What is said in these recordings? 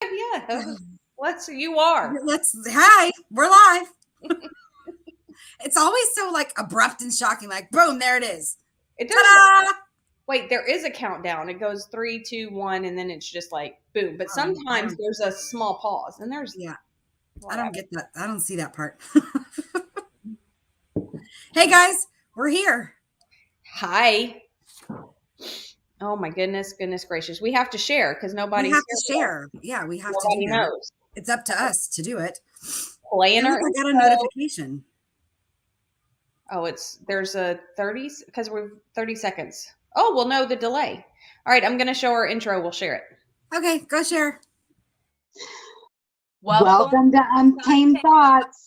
Yeah. You are. Hi, we're live. It's always so like abrupt and shocking, like boom, there it is. It does. Ta-da! Wait, there is a countdown. It goes 3, 2, 1, and then it's just like boom. But sometimes there's a small pause, and there's I don't get that. I don't see that part. Hey guys, we're here. Hi. Oh my goodness gracious! We have to share because nobody's We have to share. Yeah, we have to do that. knows. It's up to us to do it. Playing Look, our I got a intro. notification. Oh, there's a 30 because we're 30 seconds. Oh, well, no, the delay. All right, I'm going to show our intro. We'll share it. Okay, go share. Welcome to Untamed Thoughts.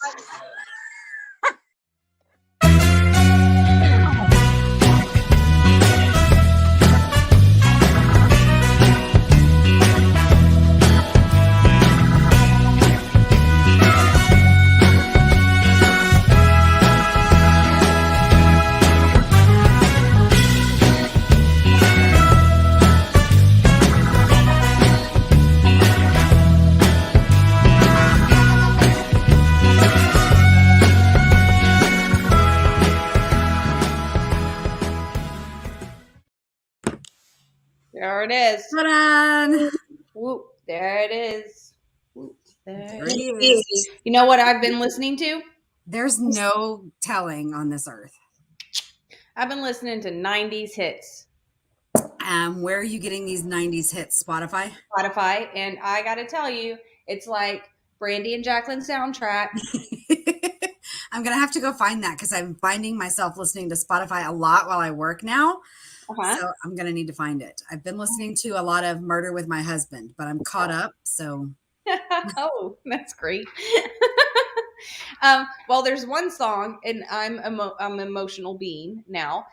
There it is. Ta-da! Whoop, there it is. Whoop, there it is. You know what I've been listening to? There's no telling on this earth. I've been listening to 90s hits. Where are you getting these 90s hits? Spotify? Spotify. And I got to tell you, it's like Brandi and Jaclyn soundtrack. I'm going to have to go find that because I'm finding myself listening to Spotify a lot while I work now. So I'm going to need to find it. I've been listening to a lot of Murder with My Husband, but I'm caught up. So. Oh, that's great. Well, there's one song, and I'm an emotional being now,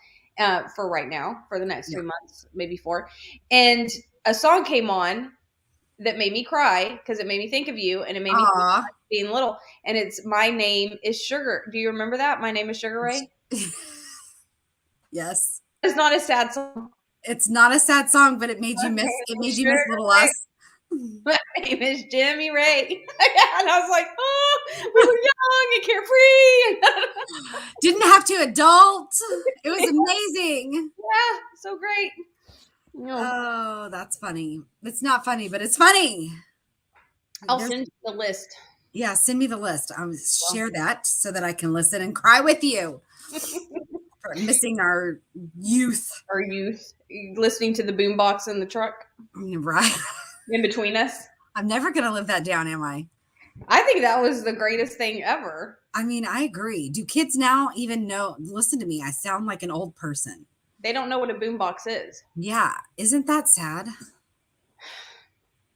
for right now, for the next 3 months, maybe 4. And a song came on that made me cry because it made me think of you, and it made me think of being little. And it's My Name is Sugar. Do you remember that? My Name is Sugar Ray? Yes. It's not a sad song. It's not a sad song, but it made you miss little us. My name is Jimmy Ray. And I was like, oh, we were young and carefree. Didn't have to adult. It was amazing. Yeah, so great. Oh, that's funny. It's not funny, but it's funny. I'll send you the list. Yeah, send me the list. Share that so that I can listen and cry with you. For missing our youth. Our youth. Listening to the boombox in the truck. Right. In between us. I'm never going to live that down, am I? I think that was the greatest thing ever. I mean, I agree. Do kids now even know? Listen to me. I sound like an old person. They don't know what a boombox is. Yeah. Isn't that sad?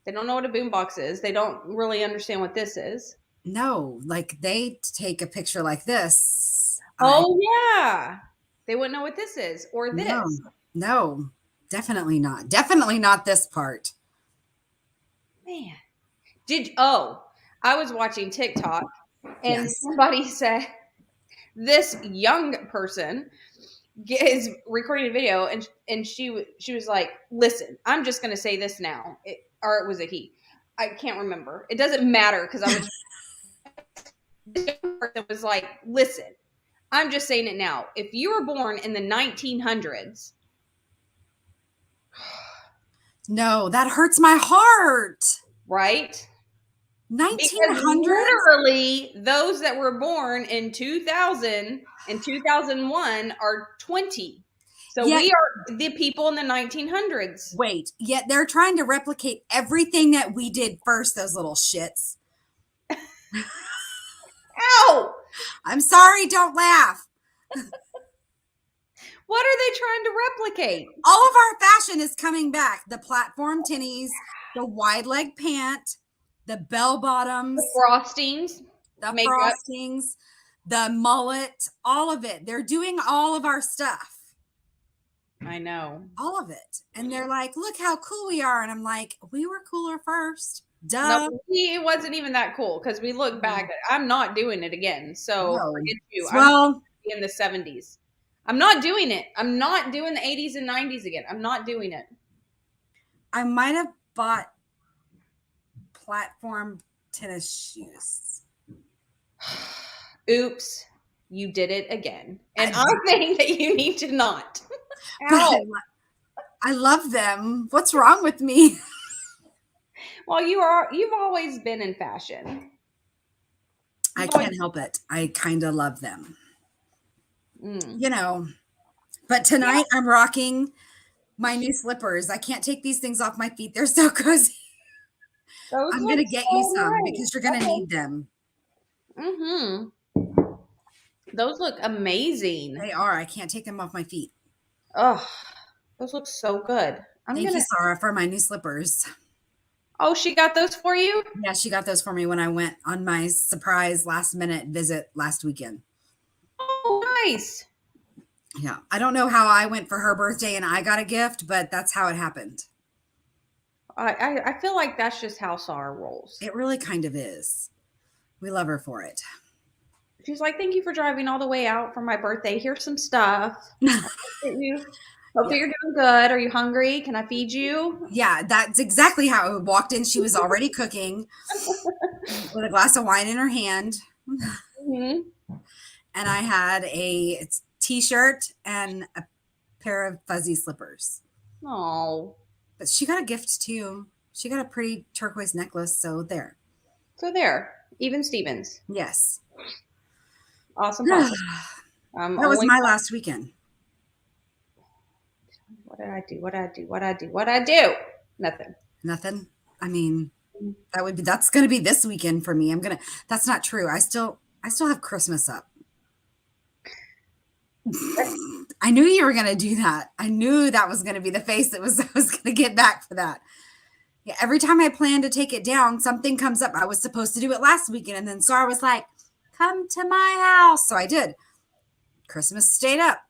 They don't know what a boombox is. They don't really understand what this is. No. Like they take a picture like this. Oh, yeah. They wouldn't know what this is or this. No, definitely not. Definitely not this part. Man. I was watching TikTok and somebody said this young person is recording a video and she was like, listen, I'm just going to say this now. Or was it he? I can't remember. It doesn't matter because this person was like, listen, I'm just saying it now. If you were born in the 1900s. No, that hurts my heart. Right? 1900? Literally, those that were born in 2000 and 2001 are 20. So we are the people in the 1900s. Wait, yet they're trying to replicate everything that we did first, those little shits. Ow! I'm sorry, don't laugh. What are they trying to replicate? All of our fashion is coming back. The platform tinnies, the wide leg pant, the bell bottoms, the frostings, the mullet, all of it. They're doing all of our stuff. I know. All of it. And they're like, look how cool we are. And I'm like, we were cooler first. Duh. No, it wasn't even that cool because we look back. I'm not doing it again. So forget you. Well, I'm in the 70s. I'm not doing it. I'm not doing the 80s and 90s again. I'm not doing it. I might have bought platform tennis shoes. Oops, you did it again. And I think that you need to not. I love them. What's wrong with me? Well, you've always been in fashion. I can't help it. I kind of love them. You know, but tonight I'm rocking my new slippers. I can't take these things off my feet. They're so cozy. I'm going to get you some because you're going to need them. Those look amazing. They are. I can't take them off my feet. Oh, those look so good. Thank you, Sarah, for my new slippers. Oh, she got those for you? Yeah, she got those for me when I went on my surprise last minute visit last weekend. Oh, nice. Yeah. I don't know how I went for her birthday and I got a gift, but that's how it happened. I feel like that's just how Sarah rolls. It really kind of is. We love her for it. She's like, thank you for driving all the way out for my birthday. Here's some stuff. Hopefully you're doing good. Are you hungry? Can I feed you? Yeah, that's exactly how it walked in. She was already cooking with a glass of wine in her hand. And I had a t-shirt and a pair of fuzzy slippers. Oh. But she got a gift too. She got a pretty turquoise necklace. So there. Even Stevens. Yes. Awesome. That was my last weekend. What did I do? Nothing. I mean, that's going to be this weekend for me. That's not true. I still have Christmas up. I knew you were going to do that. I knew that was going to be the face I was going to get back for that. Yeah. Every time I plan to take it down, something comes up. I was supposed to do it last weekend. And then Sarah was like, come to my house. So I did. Christmas stayed up.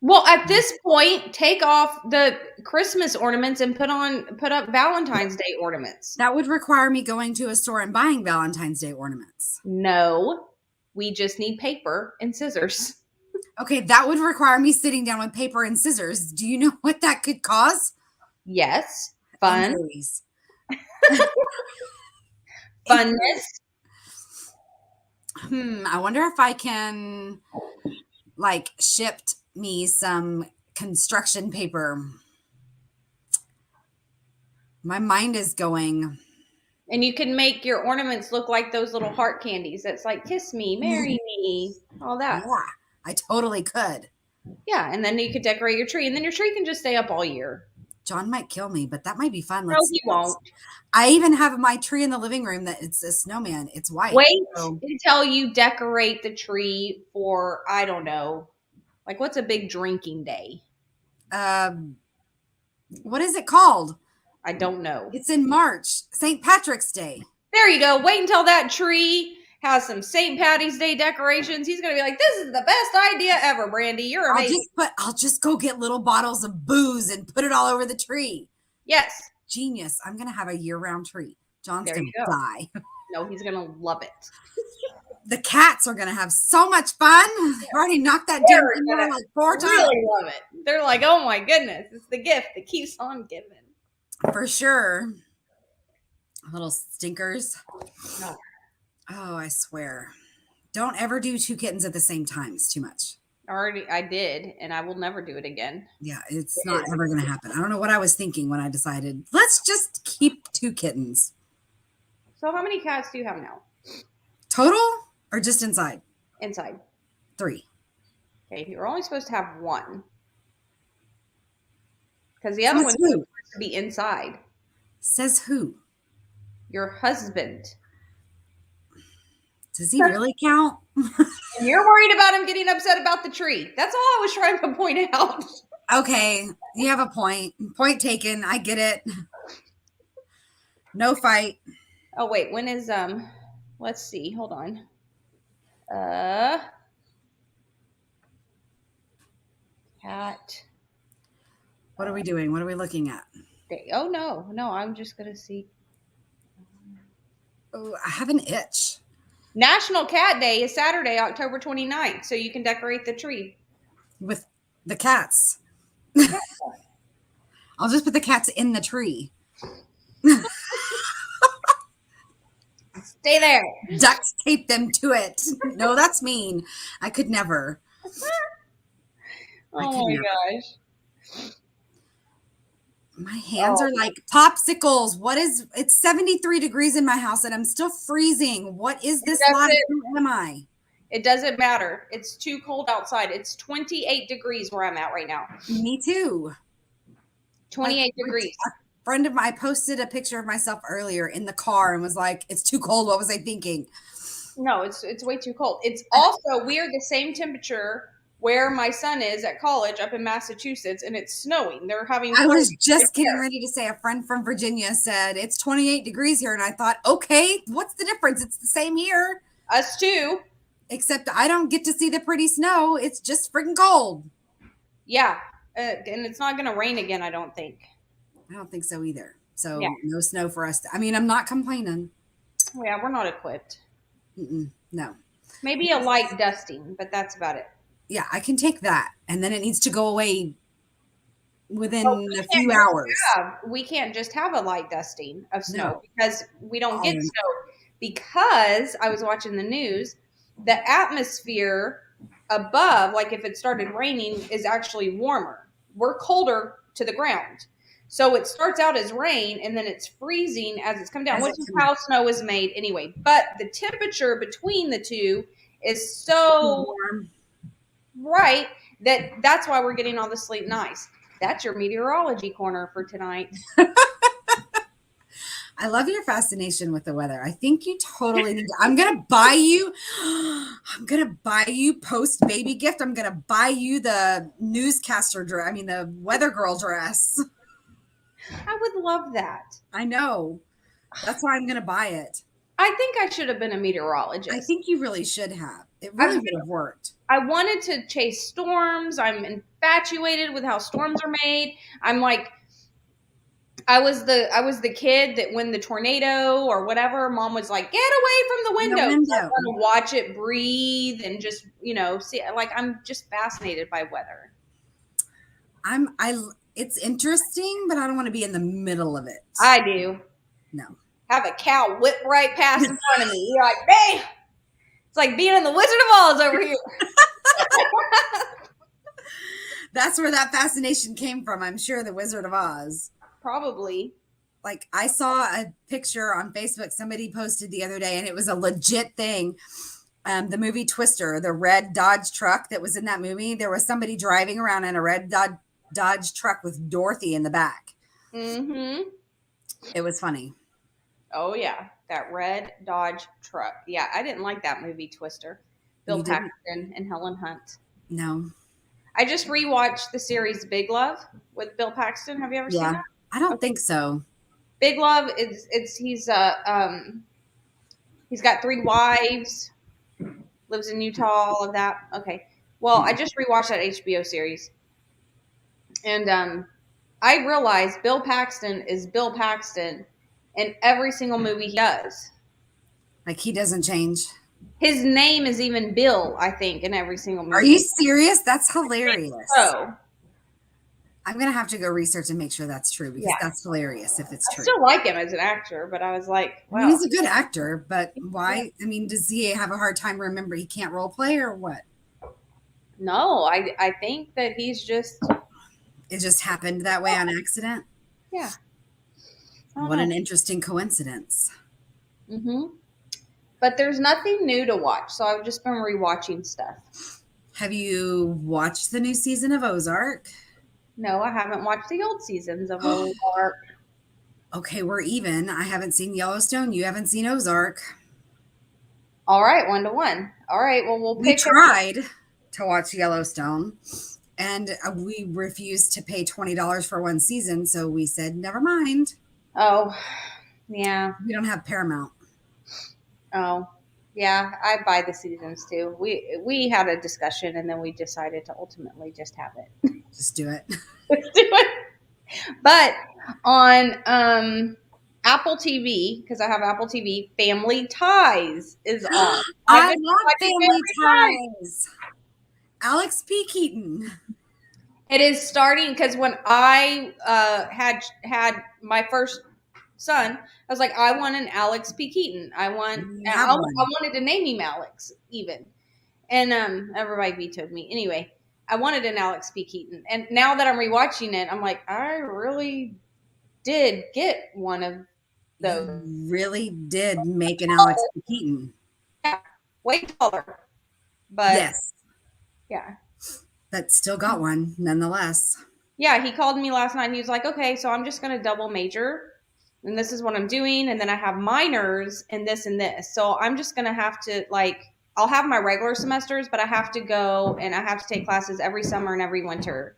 Well, at this point, take off the Christmas ornaments and put up Valentine's Day ornaments. That would require me going to a store and buying Valentine's Day ornaments. No, we just need paper and scissors. Okay, that would require me sitting down with paper and scissors. Do you know what that could cause? Yes. Fun. Funness. I wonder if I can shipped me some construction paper. My mind is going. And you can make your ornaments look like those little heart candies. That's like, kiss me, marry me, all that. Yeah, I totally could. Yeah, and then you could decorate your tree, and then your tree can just stay up all year. John might kill me, but that might be fun. No, he won't. I even have my tree in the living room that it's a snowman. It's white. Wait until you decorate the tree for, I don't know, like what's a big drinking day? What is it called? I don't know. It's in March, St. Patrick's Day. There you go. Wait until that tree has some St. Patty's Day decorations. He's going to be like, this is the best idea ever, Brandi. You're amazing. I'll just go get little bottles of booze and put it all over the tree. Yes. Genius. I'm going to have a year-round tree. John's going to die. No, he's going to love it. The cats are going to have so much fun. They already knocked that damn thing out like 4 times. Really love it. They're like, oh my goodness. It's the gift that keeps on giving. For sure. Little stinkers. No. Oh, I swear. Don't ever do 2 kittens at the same time. It's too much. I did, and I will never do it again. Yeah, it's not ever going to happen. I don't know what I was thinking when I decided, let's just keep 2 kittens. So how many cats do you have now? Total or just inside? Inside. 3. Okay, you're only supposed to have 1. Because the other one's supposed to be inside. Says who? Your husband. Does he really count? And you're worried about him getting upset about the tree. That's all I was trying to point out. Okay, you have a point. Point taken. I get it. No fight. Oh wait, when is let's see. Hold on. Cat. What are we doing? What are we looking at? Oh no, I'm just gonna see. Oh, I have an itch. National Cat Day is Saturday, October 29th, so you can decorate the tree. With the cats. I'll just put the cats in the tree. Well, Stay there. Duct tape them to it. No, that's mean. I could never. Oh my gosh. My hands are like popsicles. It's 73 degrees in my house and I'm still freezing. What is this life? Who am I? It doesn't matter. It's too cold outside. It's 28 degrees where I'm at right now. Me too. 28 degrees. A friend of mine posted a picture of myself earlier in the car and was like, it's too cold. What was I thinking? No, it's way too cold. It's also, we are the same temperature where my son is at college up in Massachusetts, and it's snowing. They're having. I was just getting ready to say, a friend from Virginia said it's 28 degrees here, and I thought, okay, what's the difference? It's the same here. Us too. Except I don't get to see the pretty snow. It's just freaking cold. Yeah, and it's not going to rain again, I don't think. I don't think so either. So no snow for us. I mean, I'm not complaining. Yeah, we're not equipped. No. Maybe a light dusting, but that's about it. Yeah, I can take that. And then it needs to go away within a few hours. We can't just have a light dusting of snow because we don't get snow. Because I was watching the news, the atmosphere above, like if it started raining, is actually warmer. We're colder to the ground. So it starts out as rain and then it's freezing as it's come down, which is how snow is made anyway. But the temperature between the two is so warm, right, that's why we're getting all the sleet and ice. That's your meteorology corner for tonight. I love your fascination with the weather. I think you totally need to. I'm going to buy you post baby gift. I'm going to buy you the newscaster dress. I mean, the weather girl dress. I would love that. I know. That's why I'm going to buy it. I think I should have been a meteorologist. I think you really should have. It really would have worked. I wanted to chase storms. I'm infatuated with how storms are made. I'm like, I was the kid that when the tornado or whatever, mom was like, get away from the window. So I want to watch it breathe and just, see, like, I'm just fascinated by weather. It's interesting, but I don't want to be in the middle of it. I do. No. Have a cow whip right past in front of me. You're like, bam! It's like being in the Wizard of Oz over here. That's where that fascination came from. I'm sure the Wizard of Oz. Probably. Like, I saw a picture on Facebook somebody posted the other day, and it was a legit thing. The movie Twister, the red Dodge truck that was in that movie, there was somebody driving around in a red Dodge truck with Dorothy in the back. Mm-hmm. It was funny. Oh, yeah. That red Dodge truck. Yeah, I didn't like that movie, Twister. Bill Paxton and Helen Hunt. No. I just rewatched the series Big Love with Bill Paxton. Have you ever seen that? I don't think so. Big Love he's got 3 wives, lives in Utah, all of that. Okay. Well, I just rewatched that HBO series. And I realized Bill Paxton is Bill Paxton in every single movie he does. Like, he doesn't change. His name is even Bill, I think, in every single movie. Are you serious? That's hilarious. So I'm going to have to go research and make sure that's true, because that's hilarious if it's true. I still like him as an actor, but I was like, wow. I mean, he's a good actor, but why? I mean, does he have a hard time remember he can't role play or what? No, I think that he's just... It just happened that way on accident? Yeah. What an interesting coincidence. Mm-hmm. But there's nothing new to watch, so I've just been rewatching stuff. Have you watched the new season of Ozark? No, I haven't watched the old seasons of Ozark. Okay, we're even. I haven't seen Yellowstone. You haven't seen Ozark. All right, 1-1. All right, well, we'll pick. We tried to watch Yellowstone, and we refused to pay $20 for one season, so we said, never mind. Oh, yeah. We don't have Paramount. Oh, yeah. I buy the seasons too. We had a discussion, and then we decided to ultimately just have it. Just do it. Let's do it. But on Apple TV, because I have Apple TV, Family Ties is on. I love Family Ties. Alex P. Keaton. It is starting because when I had my first son, I was like, I want an Alex P. Keaton. I wanted to name him Alex even. And everybody vetoed me. Anyway, I wanted an Alex P. Keaton. And now that I'm rewatching it, I'm like, I really did get one of those. You really did make an Alex P. Keaton. Yeah, way taller. But yes. Yeah. But still got one, nonetheless. Yeah, he called me last night and he was like, okay, so I'm just going to double major. And this is what I'm doing. And then I have minors in this and this. So I'm just going to have to, like, I'll have my regular semesters, but I have to go and I have to take classes every summer and every winter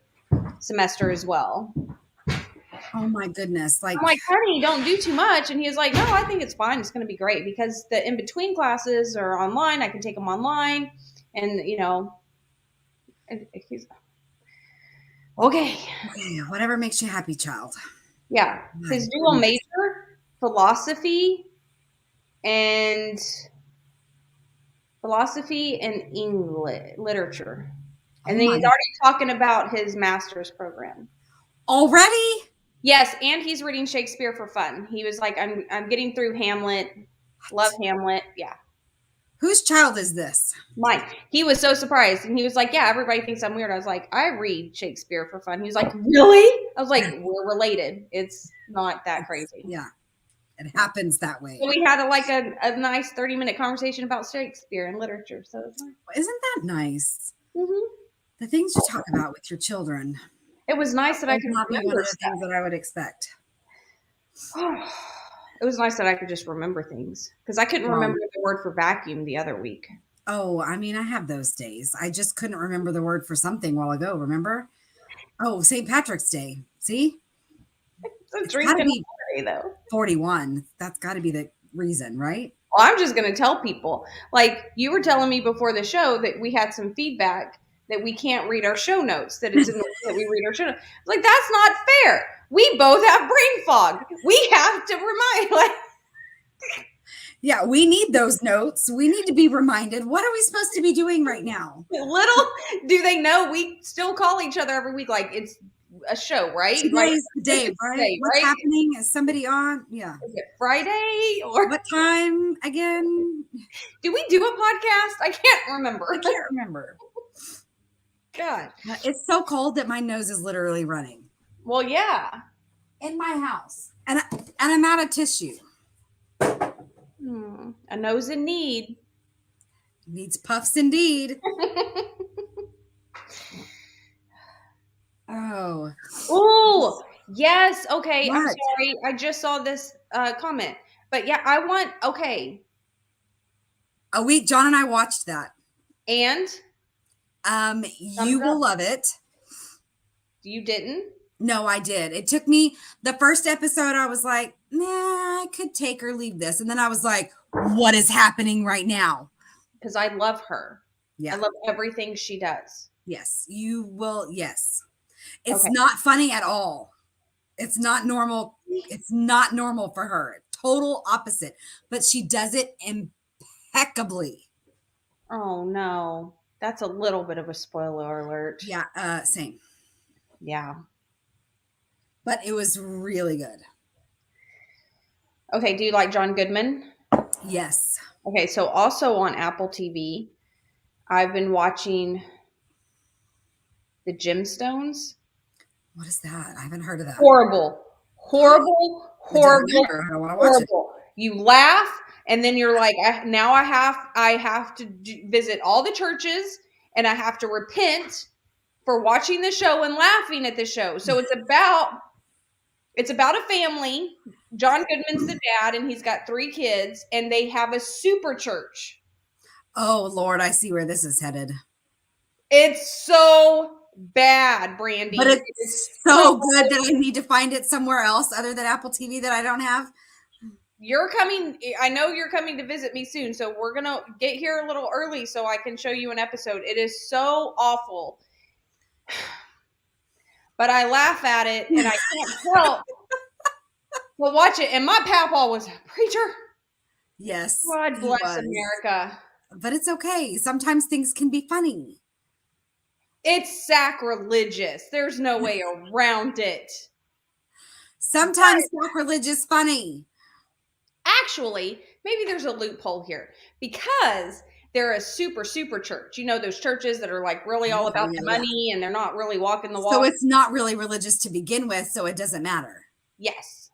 semester as well. Oh my goodness. I'm like, honey, don't do too much. And he was like, no, I think it's fine. It's going to be great because the in-between classes are online. I can take them online. And, you know, he's okay. Whatever makes you happy, child. Yeah. His dual major, philosophy and English literature. And then he's already talking about his master's program. Already? Yes, and he's reading Shakespeare for fun. He was like, I'm getting through Hamlet. Love Hamlet. Yeah. Whose child is this? Mine. He was so surprised. And he was like, yeah, everybody thinks I'm weird. I was like, I read Shakespeare for fun. He was like, really? I was like, we're related. It's not that crazy. Yeah. It happens that way. So we had a nice 30-minute conversation about Shakespeare and literature. So it's nice. Isn't that nice? Mm-hmm. The things you talk about with your children. It was nice that I could not be one of the things that I would expect. It was nice that I could just remember things because I couldn't remember the word for vacuum the other week. Oh, I mean, I have those days. I just couldn't remember the word for something a while ago. Remember? Oh, St. Patrick's Day. See? It's gotta be day, though. 41. That's got to be the reason, right? Well, I'm just going to tell people. Like you were telling me before the show that we had some feedback that we can't read our show notes. That it's in the way that we read our show notes. Like that's not fair. We both have brain fog. We have to remind. Like, yeah, we need those notes. We need to be reminded. What are we supposed to be doing right now? Little do they know we still call each other every week. Like it's a show, right? Today's the day, right? What's happening? Is somebody on? Yeah. Is it Friday or what time again? Do we do a podcast? I can't remember. I can't remember. God. It's so cold that my nose is literally running. Well, yeah. In my house. And I'm out of tissue. A nose in need. Needs puffs indeed. Oh, yes. Okay. What? I'm sorry. I just saw this comment. But yeah, I want, okay. John and I watched that. And? You will love it. You didn't? No, I did. It took me the first episode. I was like, nah, I could take or leave this. And then I was like, what is happening right now? Because I love her. Yeah. I love everything she does. Yes, you will. Yes. It's not funny at all. It's not normal. It's not normal for her. Total opposite. But she does it impeccably. Oh, no. That's a little bit of a spoiler alert. Yeah, same. Yeah. But it was really good. Okay, do you like John Goodman? Yes. Okay, so also on Apple TV, I've been watching The Gemstones. What is that? I haven't heard of that. Horrible. I don't want to watch it. You laugh, and then you're like, I have to visit all the churches, and I have to repent for watching the show and laughing at the show. So it's about a family. John Goodman's the dad, and he's got 3 kids, and they have a super church. Oh, Lord, I see where this is headed. It's so bad, Brandi. But it's so good that I need to find it somewhere else other than Apple TV that I don't have. I know you're coming to visit me soon, so we're going to get here a little early so I can show you an episode. It is so awful. But I laugh at it, and I can't help but watch it. And my papa was a preacher. Yes. God bless America. But it's okay. Sometimes things can be funny. It's sacrilegious. There's no way around it. Sometimes sacrilege is funny. Actually, maybe there's a loophole here because they're a super, super church. You know, those churches that are like really all about the money and they're not really walking the walk. So it's not really religious to begin with, so it doesn't matter. Yes.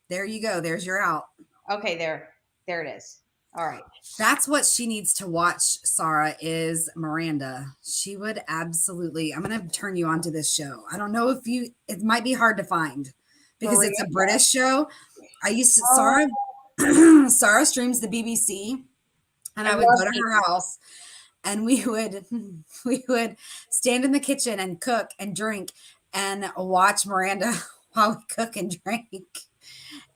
There you go. There's your out. Okay, there it is. All right. That's what she needs to watch, Sarah, is Miranda. She would absolutely, I'm going to turn you on to this show. I don't know if it might be hard to find because Miranda. It's a British show. I used to, Sarah streams the BBC and I would go to her house and we would stand in the kitchen and cook and drink and watch Miranda while we cook and drink.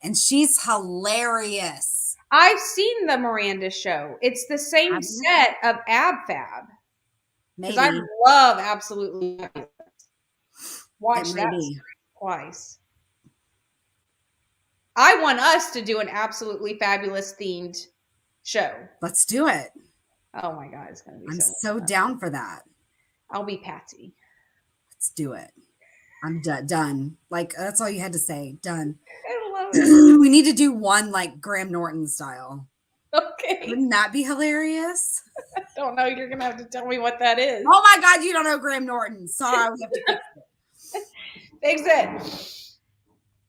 And she's hilarious. I've seen the Miranda show. It's the same set of Ab Fab. Because I love Absolutely Fabulous. Watch that twice. I want us to do an Absolutely Fabulous themed show. Let's do it. Oh my God, it's going to be I'm so down for that. I'll be Patsy. Let's do it. I'm done. Like, that's all you had to say. Done. I love it. We need to do one like Graham Norton style. Okay. Wouldn't that be hilarious? I don't know. You're going to have to tell me what that is. Oh my God, you don't know Graham Norton. Sorry, we have to fix it. Fix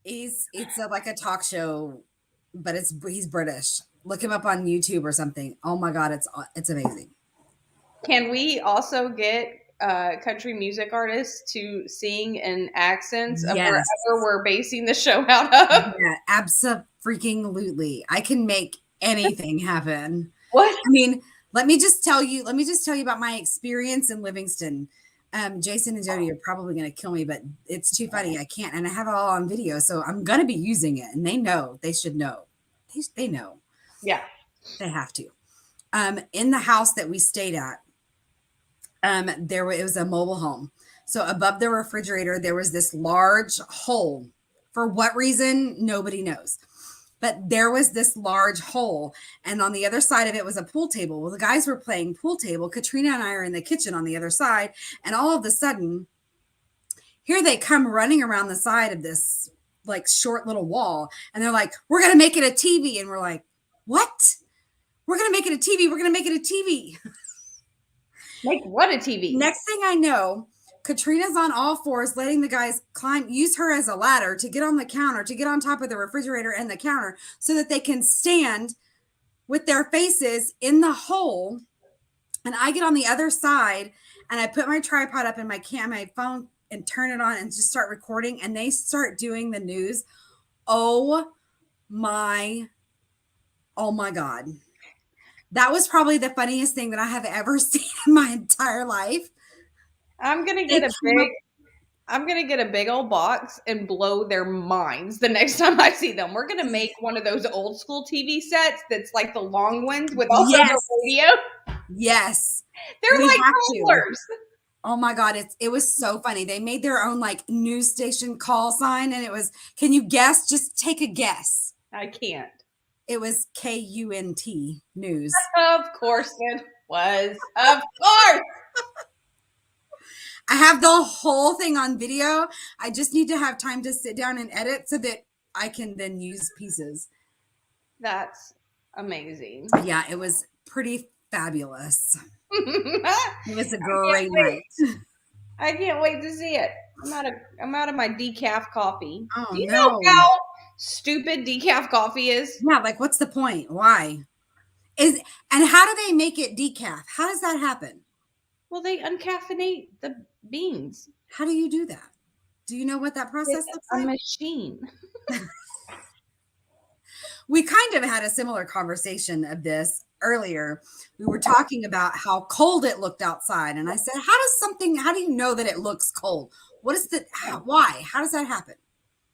it. It's like a talk show, but he's British. Look him up on YouTube or something. Oh my God, it's amazing. Can we also get country music artists to sing in accents of wherever we're basing the show out of? Yeah, absolutely. I can make anything happen. What? I mean, let me just tell you about my experience in Livingston. Jason and Jody are probably going to kill me, but it's too funny. I can't, and I have it all on video, so I'm going to be using it, and they know. They should know. They know. Yeah. They have to. In the house that we stayed at, it was a mobile home. So above the refrigerator, there was this large hole. For what reason, nobody knows. But there was this large hole. And on the other side of it was a pool table. Well, the guys were playing pool table. Katrina and I are in the kitchen on the other side. And all of a sudden, here they come running around the side of this like short little wall. And they're like, we're going to make it a TV. And we're like, what? We're going to make it a TV. We're going to make it a TV. Make what a TV? Next thing I know, Katrina's on all fours, letting the guys use her as a ladder to get on the counter, to get on top of the refrigerator and the counter so that they can stand with their faces in the hole. And I get on the other side and I put my tripod up in my phone and turn it on and just start recording. And they start doing the news. Oh my God. That was probably the funniest thing that I have ever seen in my entire life. I'm gonna get a big old box and blow their minds the next time I see them. We're gonna make one of those old school TV sets that's like the long ones with all the radio. Yes, they're like rollers. Oh my God, it was so funny. They made their own like news station call sign, and it was, can you guess? Just take a guess. I can't. It was KUNT news. Of course it was. Of course. I have the whole thing on video. I just need to have time to sit down and edit so that I can then use pieces. That's amazing. Yeah, it was pretty fabulous. It was a great night. I can't wait to see it. I'm out of my decaf coffee. Oh, do you know how stupid decaf coffee is? Yeah, like what's the point? Why? And how do they make it decaf? How does that happen? Well, they uncaffeinate the beans. How do you do that? Do you know what that process looks like? A machine. We kind of had a similar conversation of this earlier. We were talking about how cold it looked outside. And I said, how do you know that it looks cold? Why? How does that happen?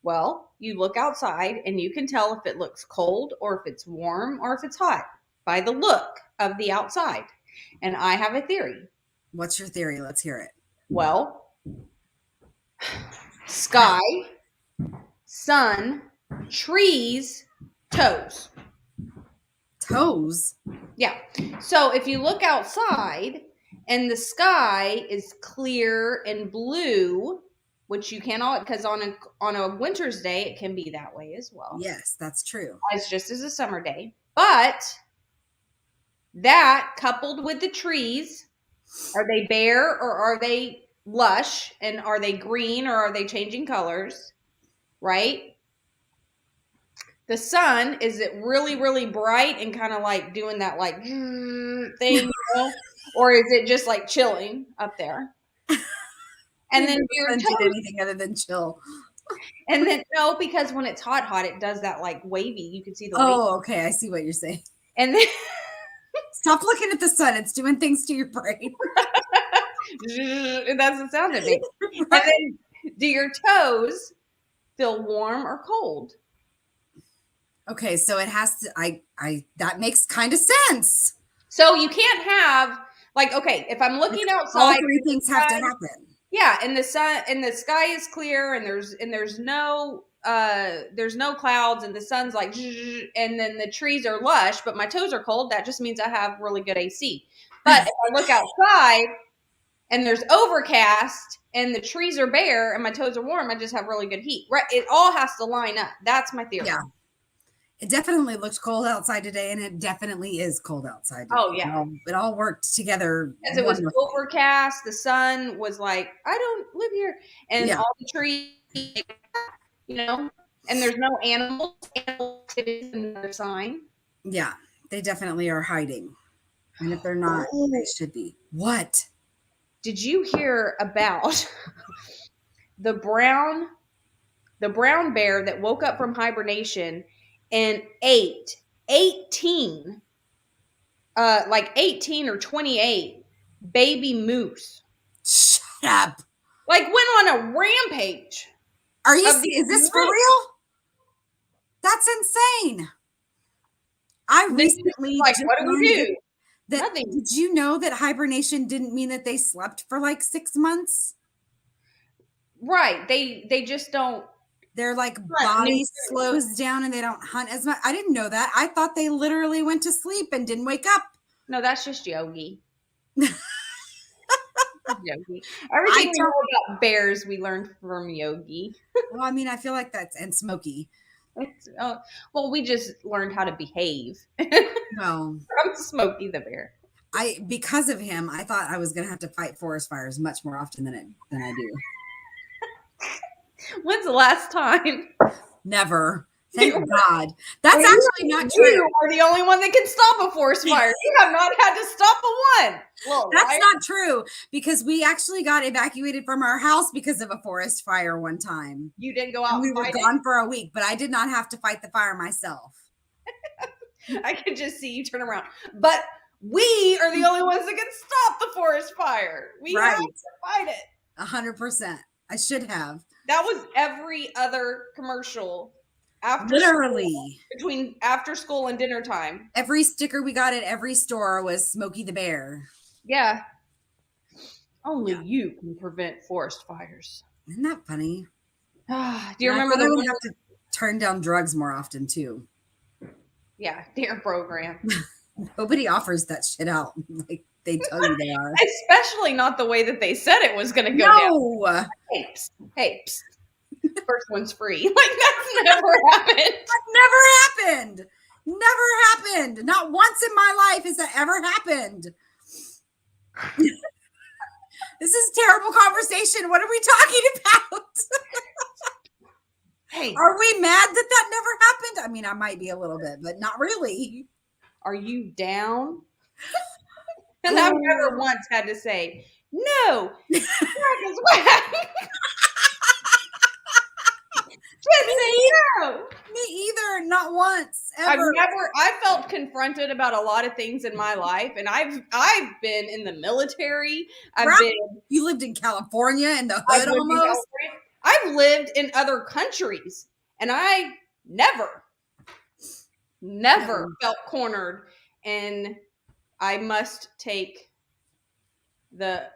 Well, you look outside and you can tell if it looks cold or if it's warm or if it's hot by the look of the outside. And I have a theory. What's your theory? Let's hear it. Well, sky, sun, trees, toes. Toes? Yeah. So if you look outside and the sky is clear and blue, which you cannot, because on a winter's day it can be that way as well. Yes, that's true. As just as a summer day. But that coupled with the trees, are they bare or are they lush? And are they green or are they changing colors? Right? The sun, is it really, really bright and kind of like doing that like thing, or is it just like chilling up there? And then your Doesn't do toes, anything other than chill. and then no, because when it's hot, it does that like wavy. You can see the wavy. Oh, okay. I see what you're saying. And then Stop looking at the sun. It's doing things to your brain. that's the sound it makes. Right. And then, do your toes feel warm or cold? Okay, so it has to. I that makes kind of sense. So you can't have like, okay, if I'm looking outside, all three things have to happen. Yeah, and the sun and the sky is clear, and there's no clouds, and the sun's like, and then the trees are lush, but my toes are cold. That just means I have really good AC. But if I look outside and there's overcast and the trees are bare and my toes are warm, I just have really good heat. Right? It all has to line up. That's my theory. Yeah. It definitely looked cold outside today, and it definitely is cold outside today. Oh, yeah. It all worked together. As it was overcast, the sun was like, I don't live here. And all the trees, and there's no animals. Animals is another sign. Yeah, they definitely are hiding. And if they're not, they should be. What? Did you hear about the brown bear that woke up from hibernation and ate 18 or 28 baby moose? Shut up. Like went on a rampage. Are you is this for real? That's insane. I recently like, what do we do? Nothing. Did you know that hibernation didn't mean that they slept for like 6 months? Right. They just don't. Their like body slows down and they don't hunt as much. I didn't know that. I thought they literally went to sleep and didn't wake up. No, that's just Yogi. Yogi. Everything we know about bears we learned from Yogi. Well, I mean, I feel like that's and Smokey. Well, we just learned how to behave. No, from Smokey the bear. Because of him, I thought I was going to have to fight forest fires much more often than I do. When's the last time? Never. Thank God. That's actually not true. You are the only one that can stop a forest fire. You have not had to stop a one. That's not true, because we actually got evacuated from our house because of a forest fire one time. You didn't go out. We were gone for a week, but I did not have to fight the fire myself. I could just see you turn around. But we are the only ones that can stop the forest fire. We have to fight it. 100%. I should have. That was every other commercial after literally school, between after school and dinner time. Every sticker we got at every store was Smokey the Bear. Yeah. Only you can prevent forest fires. Isn't that funny? Do you remember I would have to turn down drugs more often too? Yeah, their program. Nobody offers that shit out like they tell you they are. Especially not the way that they said it was going to go down. Hey, first one's free. Like, that's never happened. That never happened. Never happened. Not once in my life has that ever happened. This is terrible conversation. What are we talking about? Hey, are we mad that never happened? I mean, I might be a little bit, but not really. Are you down? And I've never once had to say, no, dragon's whack. Just say no. Me either, not once. Ever. I felt confronted about a lot of things in my life, and I've been in the military. You lived in California in the hood almost. I've lived in other countries, and I never felt cornered, and I must take the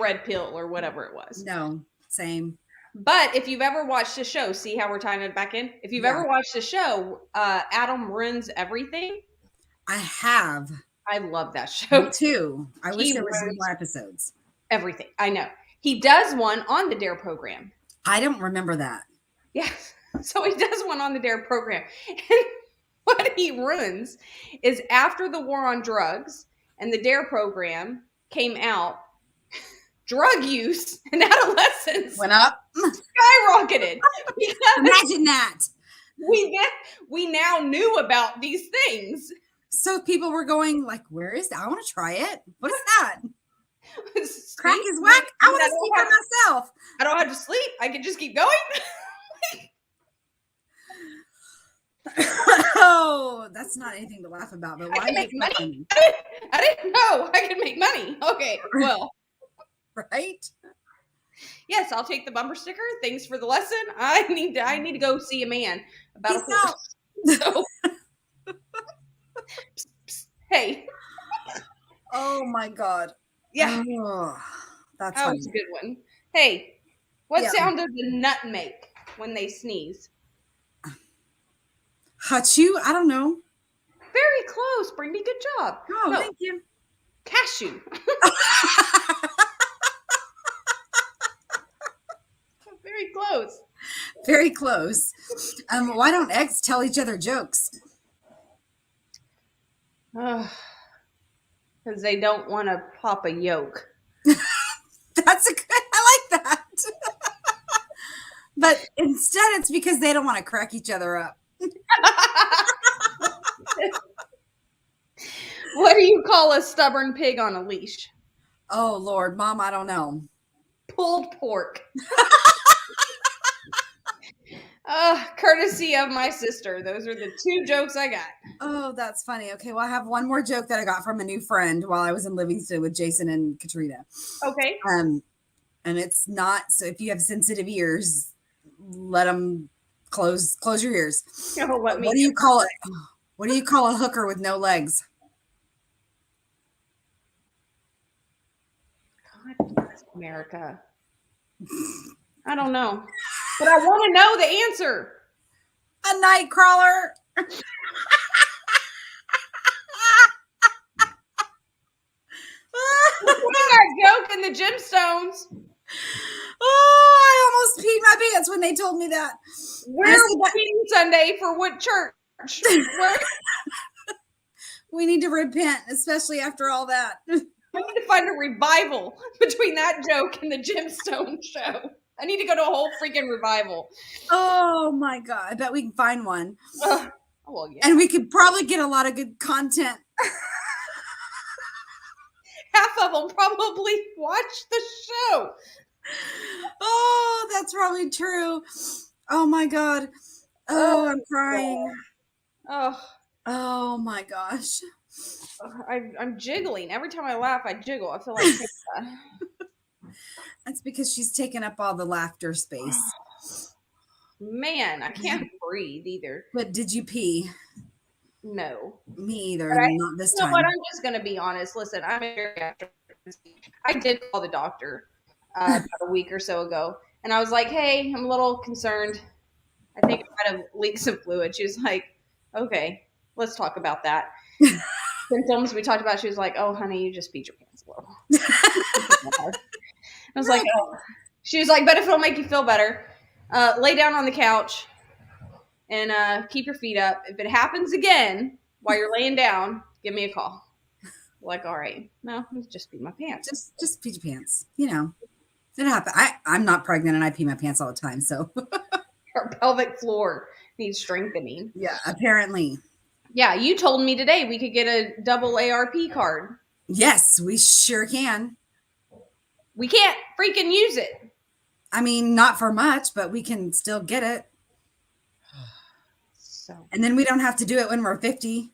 red pill or whatever it was. No, same. But if you've ever watched the show, see how we're tying it back in? If you've ever watched the show, Adam Ruins Everything. I have. I love that show. Me too. I wish there was more episodes. Everything. I know. He does one on the DARE program. I don't remember that. Yeah. So he does one on the DARE program. And what he runs is after the war on drugs and the DARE program came out, drug use in adolescence went up, skyrocketed. Imagine that. We now knew about these things. So people were going like, "Where is that? I want to try it. What is that? Crack is whack. I want to see for myself. I don't have to sleep. I can just keep going." Oh, that's not anything to laugh about. But why make money? I didn't know I could make money. Okay, well, right? Yes, I'll take the bumper sticker. Thanks for the lesson. I need to go see a man about a horse. So, hey. Oh my God. Yeah. Oh, that was a good one. Hey, what sound does a nut make when they sneeze? Hachu? I don't know. Very close, Brandi. Good job. Oh, thank you. Cashew. Very close. Very close. Why don't eggs tell each other jokes? Because they don't want to pop a yolk. That's a good. I like that. But instead, it's because they don't want to crack each other up. What do you call a stubborn pig on a leash? Oh, Lord, Mom, I don't know. Pulled pork. Courtesy of my sister. Those are the 2 jokes I got. Oh, that's funny. Okay, well, I have one more joke that I got from a new friend while I was in Livingston with Jason and Katrina. Okay. And it's not, so if you have sensitive ears, let them close your ears. What do you call it? What do you call a hooker with no legs? God bless America. I don't know. But I want to know the answer. A night crawler. That joke in the gemstones. Oh, I almost peed my pants when they told me that. We're working Sunday for what church? We need to repent, especially after all that. I need to find a revival between that joke and the gemstone show. I need to go to a whole freaking revival. Oh my God. I bet we can find one. Well, yeah. And we could probably get a lot of good content. Half of them probably watch the show. Oh, that's probably true. Oh my God. Oh, I'm crying. Oh my gosh. I'm jiggling. Every time I laugh, I jiggle. I feel like that's because she's taken up all the laughter space. Man, I can't breathe either. But did you pee? No. Me either. Not this time. But I'm just going to be honest. Listen, I'm a geriatric. I did call the doctor about a week or so ago. And I was like, hey, I'm a little concerned. I think I might have leaked some fluid. She was like, okay, let's talk about that. Symptoms we talked about. She was like, oh, honey, you just peed your pants a little. I was like, oh. She was like, but if it'll make you feel better, lay down on the couch and keep your feet up. If it happens again while you're laying down, give me a call. Like, all right, no, just pee my pants. Just pee your pants. You know, it happens. I'm not pregnant and I pee my pants all the time. So her pelvic floor needs strengthening. Yeah, apparently. Yeah, you told me today we could get a double ARP card. Yes, we sure can. We can't freaking use it. I mean, not for much, but we can still get it. And then we don't have to do it when we're 50.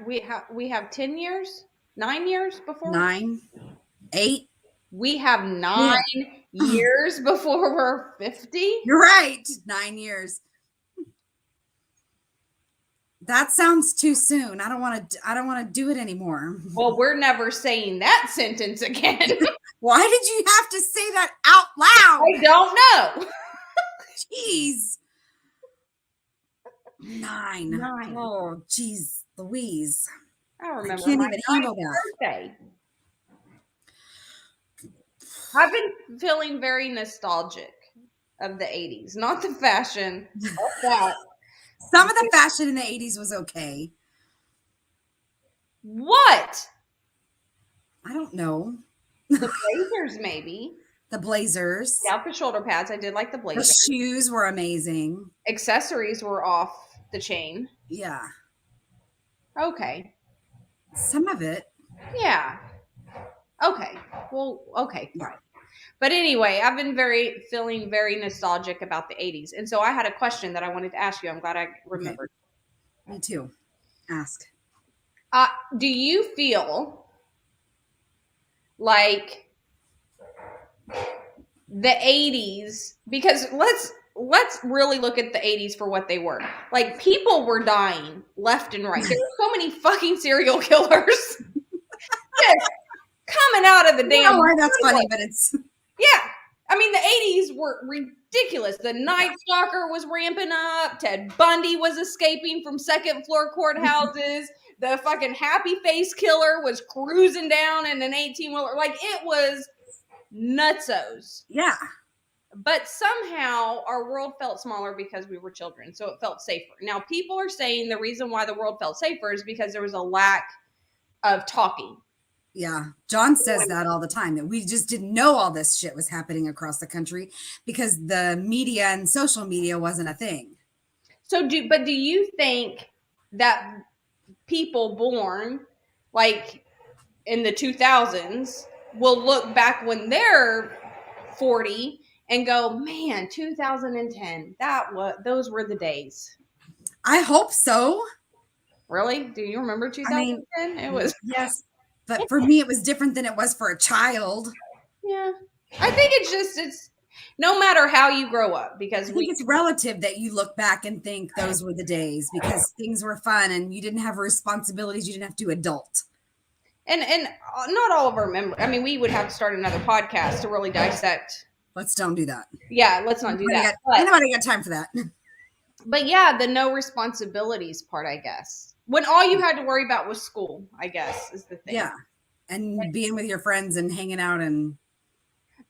We have 10 years, 9 years before. 9, 8. We have 9 years before we're 50. You're right. 9 years. That sounds too soon. I don't want to do it anymore. Well, we're never saying that sentence again. Why did you have to say that out loud? I don't know. Jeez. 9. Oh, jeez, Louise. I remember. I can't even handle that. Birthday. I've been feeling very nostalgic of the 80s, not the fashion. That. Some of the fashion in the 80s was okay. What? I don't know. The blazers, maybe. The blazers. Yeah, the shoulder pads. I did like the blazers. The shoes were amazing. Accessories were off the chain. Yeah. Okay. Some of it. Yeah. Okay. Well, okay, fine. But anyway, I've been feeling very nostalgic about the 80s. And so I had a question that I wanted to ask you. I'm glad I remembered. Okay. Me too. Ask. Do you feel like the 80s, because let's really look at the 80s for what they were. Like, people were dying left and right. There were so many fucking serial killers just coming out of the damn. I don't know why that's funny, but it's. Yeah. I mean, the 80s were ridiculous. The Night Stalker was ramping up. Ted Bundy was escaping from second floor courthouses. The fucking Happy Face Killer was cruising down in an 18-wheeler. Like, it was nutsos. Yeah. But somehow our world felt smaller because we were children, so it felt safer. Now, people are saying the reason why the world felt safer is because there was a lack of talking. Yeah. John says that all the time, that we just didn't know all this shit was happening across the country because the media and social media wasn't a thing. So do you think that people born like in the 2000s will look back when they're 40 and go, man, 2010, those were the days? I hope so. Really? Do you remember 2010? It was. Yes. But for me, it was different than it was for a child. Yeah. I think it's no matter how you grow up, because I think it's relative that you look back and think those were the days because things were fun and you didn't have responsibilities. You didn't have to adult. And not all of our memories. I mean, we would have to start another podcast to really dissect. Let's don't do that. Yeah, let's not do that. Nobody got time for that. But yeah, the no responsibilities part, I guess. When all you had to worry about was school, I guess, is the thing. Yeah. And being with your friends and hanging out and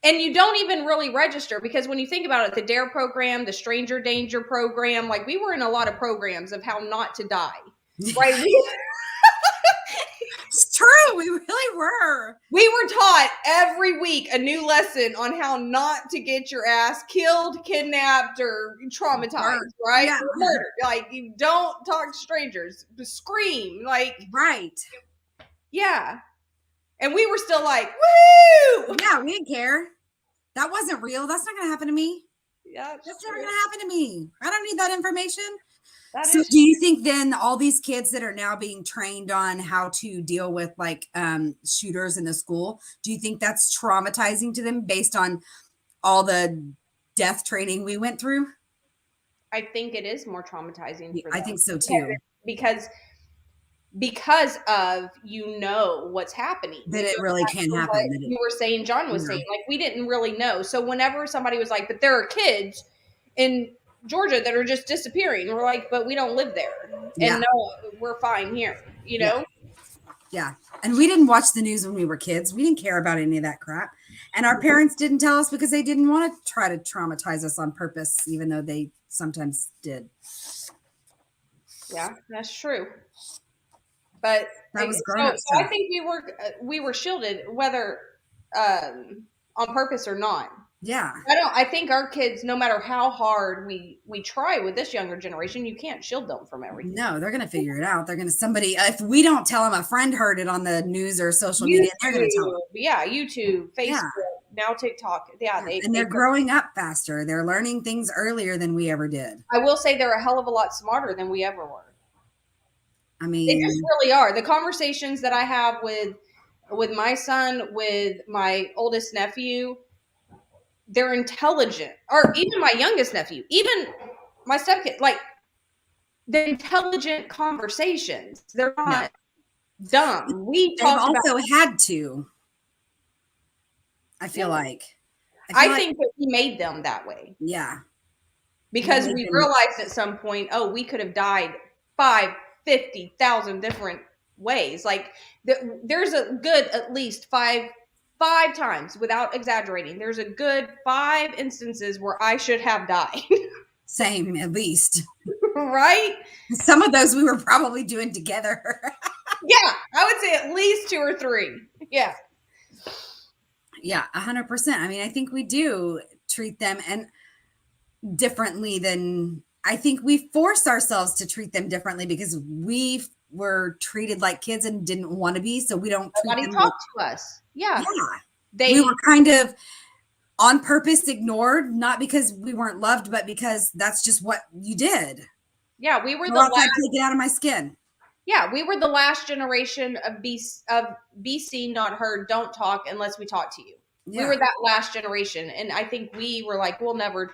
you don't even really register, because when you think about it, the DARE program, the Stranger Danger program, like, we were in a lot of programs of how not to die, right? It's true. We really were. We were taught every week a new lesson on how not to get your ass killed, kidnapped, or traumatized, right? Yeah. Or murdered. Like, you don't talk to strangers. Scream. Like, right. Yeah. And we were still like, woo! Yeah, we didn't care. That wasn't real. That's not going to happen to me. Yeah, that's never going to happen to me. I don't need that information. So do you think then all these kids that are now being trained on how to deal with like shooters in the school, do you think that's traumatizing to them based on all the death training we went through? I think it is more traumatizing for them. I think so too. Because of, what's happening. That it really can happen. Like you were saying, John was saying, like, we didn't really know. So whenever somebody was like, but there are kids in Georgia that are just disappearing, we're like, but we don't live there. And no, we're fine here, you know? Yeah. And we didn't watch the news when we were kids. We didn't care about any of that crap. And our parents didn't tell us because they didn't want to try to traumatize us on purpose, even though they sometimes did. Yeah, that's true. But that was grown up so I think we were shielded, whether on purpose or not. Yeah. I think our kids, no matter how hard we try with this younger generation, you can't shield them from everything. No, they're going to figure it out. They're going to if we don't tell them, a friend heard it on the news or social media, they're going to tell them. Yeah, YouTube, Facebook, now TikTok. Yeah. They're growing up faster. They're learning things earlier than we ever did. I will say they're a hell of a lot smarter than we ever were. I mean, they just really are. The conversations that I have with my son, with my oldest nephew, they're intelligent. Or even my youngest nephew, even my stepkid, like, they're intelligent conversations. They're not dumb. They've also had to. I feel like. I think that we made them that way. Yeah. Because we realized at some point, we could have died 50,000 different ways. Like, there's a good at least 5 5 times, without exaggerating. There's a good 5 instances where I should have died. Same, at least. Right? Some of those we were probably doing together. Yeah, I would say at least 2 or 3. Yeah. Yeah, 100%. I mean, I think we do treat them and differently than I think we force ourselves to treat them differently because we were treated like kids and didn't want to be, so we don't treat Nobody them talked to us. Yeah. We were kind of on purpose ignored, not because we weren't loved, but because that's just what you did. Yeah, we were the last. Take it out of my skin. Yeah, we were the last generation of be seen, not heard, don't talk unless we talk to you. Yeah. We were that last generation, and I think we were like, we'll never.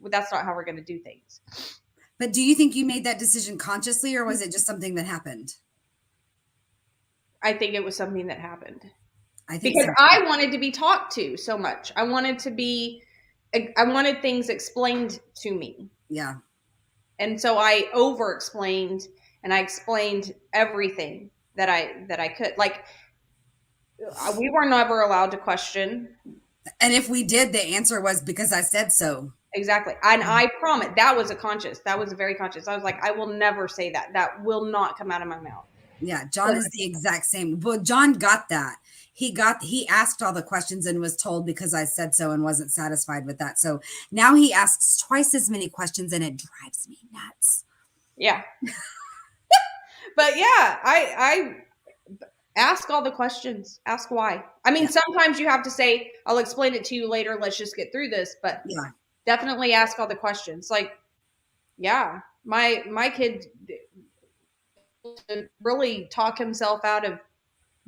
That's not how we're going to do things. But do you think you made that decision consciously, or was it just something that happened? I think it was something that happened. I think because I wanted to be talked to so much. I wanted things explained to me. Yeah. And so I over-explained, and I explained everything that I could. Like, we were never allowed to question. And if we did, the answer was because I said so. Exactly. And I promise that was very conscious. I was like, I will never say that. That will not come out of my mouth. Yeah. John is the exact same. Well, John got that. He asked all the questions and was told because I said so and wasn't satisfied with that. So now he asks twice as many questions and it drives me nuts. Yeah. But yeah, I ask all the questions. Ask why. I mean, sometimes you have to say, I'll explain it to you later. Let's just get through this. But definitely ask all the questions. Like, yeah, my kid really talk himself out of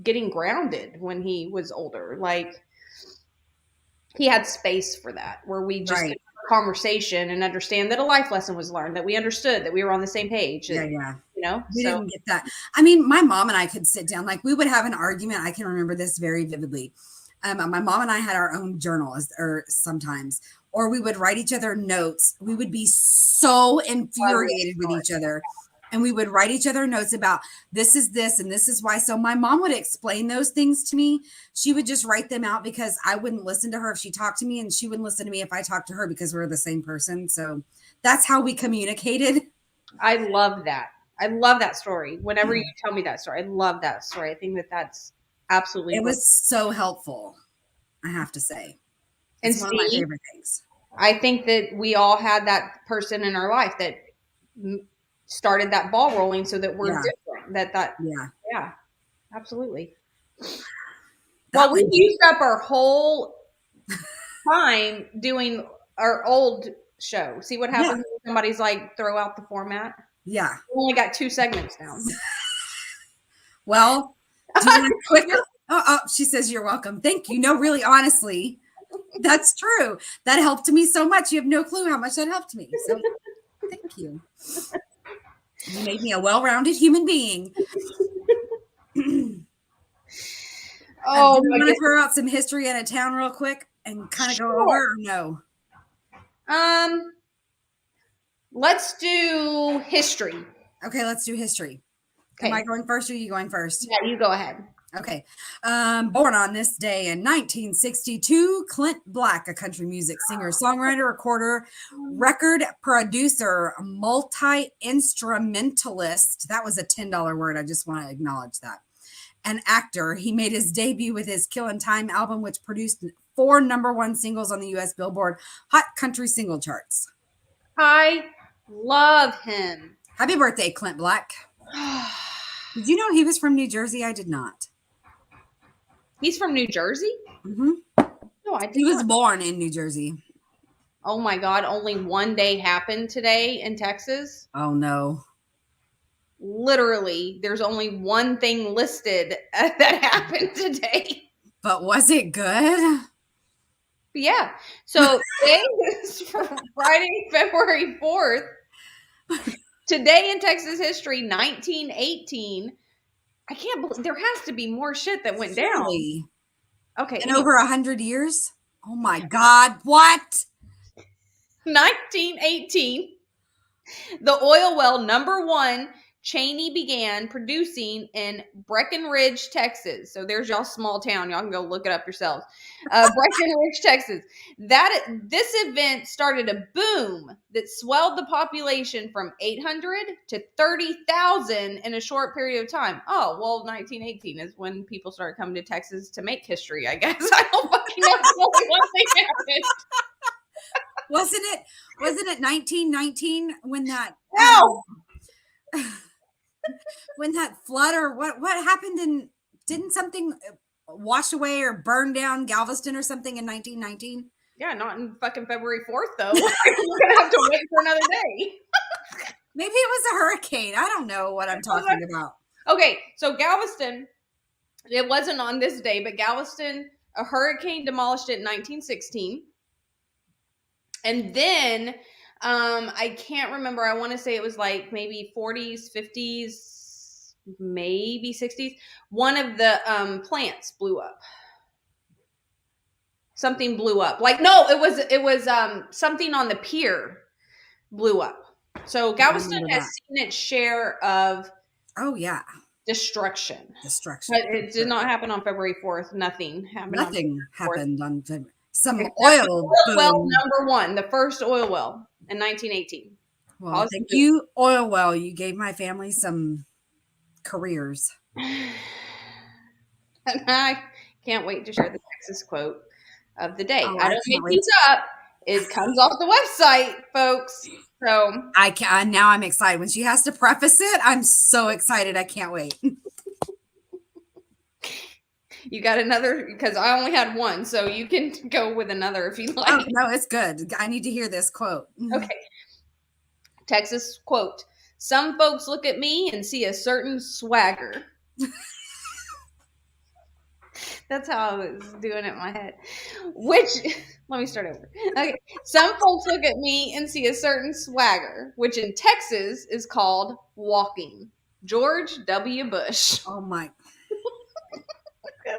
getting grounded when he was older. Like, he had space for that, where we just had a conversation and understand that a life lesson was learned, that we understood, that we were on the same page. Yeah. You know, we didn't get that. I mean, my mom and I could sit down, like we would have an argument. I can remember this very vividly. My mom and I had our own journals, or sometimes, or we would write each other notes. We would be so infuriated with each other. And we would write each other notes about this is this and this is why. So my mom would explain those things to me. She would just write them out because I wouldn't listen to her if she talked to me, and she wouldn't listen to me if I talked to her because we're the same person. So that's how we communicated. I love that. I love that story. Whenever you tell me that story, I love that story. I think that's absolutely. It was so helpful, I have to say. It's one of my favorite things. I think that we all had that person in our life that started that ball rolling so that we're different. Yeah, absolutely. Well, we used up our whole time doing our old show. See what happens when somebody's like, throw out the format? Yeah. We only got 2 segments now. Well, do you want quick? Oh, she says you're welcome. Thank you. No, really, honestly, that's true. That helped me so much. You have no clue how much that helped me. So thank you. You made me a well-rounded human being. Do you want to throw out some history in a town real quick and kind of go over, or no? Let's do history. Okay, let's do history. Okay. Am I going first or are you going first? Yeah, you go ahead. Okay. Born on this day in 1962, Clint Black, a country music singer, songwriter, recorder, record producer, multi-instrumentalist. That was a $10 word. I just want to acknowledge that. An actor. He made his debut with his Killin' Time album, which produced 4 #1 singles on the U.S. Billboard Hot Country Single Charts. I love him. Happy birthday, Clint Black. Did you know he was from New Jersey? I did not. He's from New Jersey? Mm-hmm. No, I did He was born in New Jersey. Oh my God, only one day happened today in Texas? Oh no. Literally, there's only one thing listed that happened today. But was it good? Yeah. So today is Friday, February 4th. Today in Texas history, 1918. I can't believe there has to be more shit that went down. Okay. In over 100 years? Oh my God. What? 1918. The oil well #1 Cheney began producing in Breckenridge, Texas. So there's y'all small town. Y'all can go look it up yourselves. Breckenridge, Texas. This event started a boom that swelled the population from 800 to 30,000 in a short period of time. Oh, well, 1918 is when people started coming to Texas to make history, I guess. I don't fucking know what thing happened. Wasn't it 1919 when that when that flood or what happened in, didn't something wash away or burn down Galveston or something in 1919? Yeah, not in fucking February 4th though. You're gonna have to wait for another day. Maybe it was a hurricane. I don't know what I'm talking about. Okay, so Galveston, it wasn't on this day, but Galveston, a hurricane demolished it in 1916. And then I can't remember. I want to say it was like maybe 40s, 50s, maybe 60s. One of the plants blew up. Something blew up. Like, no, it was something on the pier blew up. So Galveston has seen its share of destruction. But it did not happen on February 4th. Nothing happened. Nothing happened on February. Some oil well, number one, the first oil well in 1918. Well, thank you, oil well. You gave my family some careers. And I can't wait to share the Texas quote of the day. I don't make these up. It comes off the website, folks. So now I'm excited. When she has to preface it, I'm so excited. I can't wait. You got another? Because I only had one, so you can go with another if you like. Oh, no, it's good. I need to hear this quote. Okay. Texas quote. Some folks look at me and see a certain swagger. That's how I was doing it in my head. Let me start over. Okay. Some folks look at me and see a certain swagger, which in Texas is called walking. George W. Bush. Oh, my.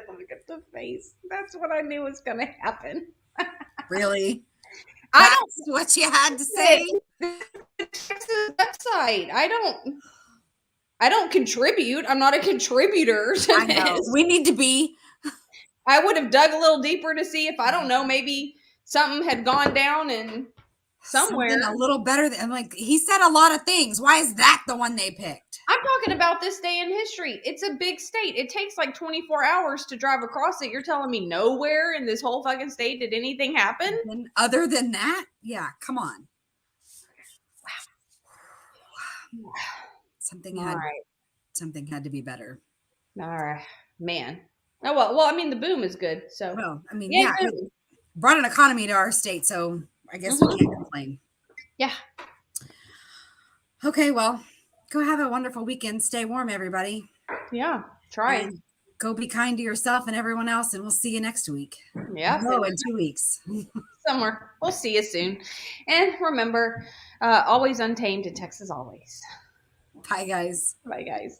Look at the face. That's what I knew was going to happen. Really? That's what you had to say? Texas website. I don't contribute. I'm not a contributor to I know. this. We need to be. I would have dug a little deeper to see if, I don't know, maybe something had gone down and somewhere. Something a little better than, like, he said a lot of things. Why is that the one they picked? I'm talking about this day in history. It's a big state. It takes like 24 hours to drive across it. You're telling me nowhere in this whole fucking state did anything happen? And other than that? Yeah, come on. Wow. Something had to be better. All right, man. Oh, well, I mean, the boom is good. So, well, I mean, yeah, brought an economy to our state, so I guess we can't complain. Yeah. Okay, well, go have a wonderful weekend. Stay warm, everybody. Yeah, try it. Go be kind to yourself and everyone else, and we'll see you next week. Yeah. No, in 2 weeks. Somewhere. We'll see you soon. And remember, always untamed in Texas, always. Bye, guys. Bye, guys.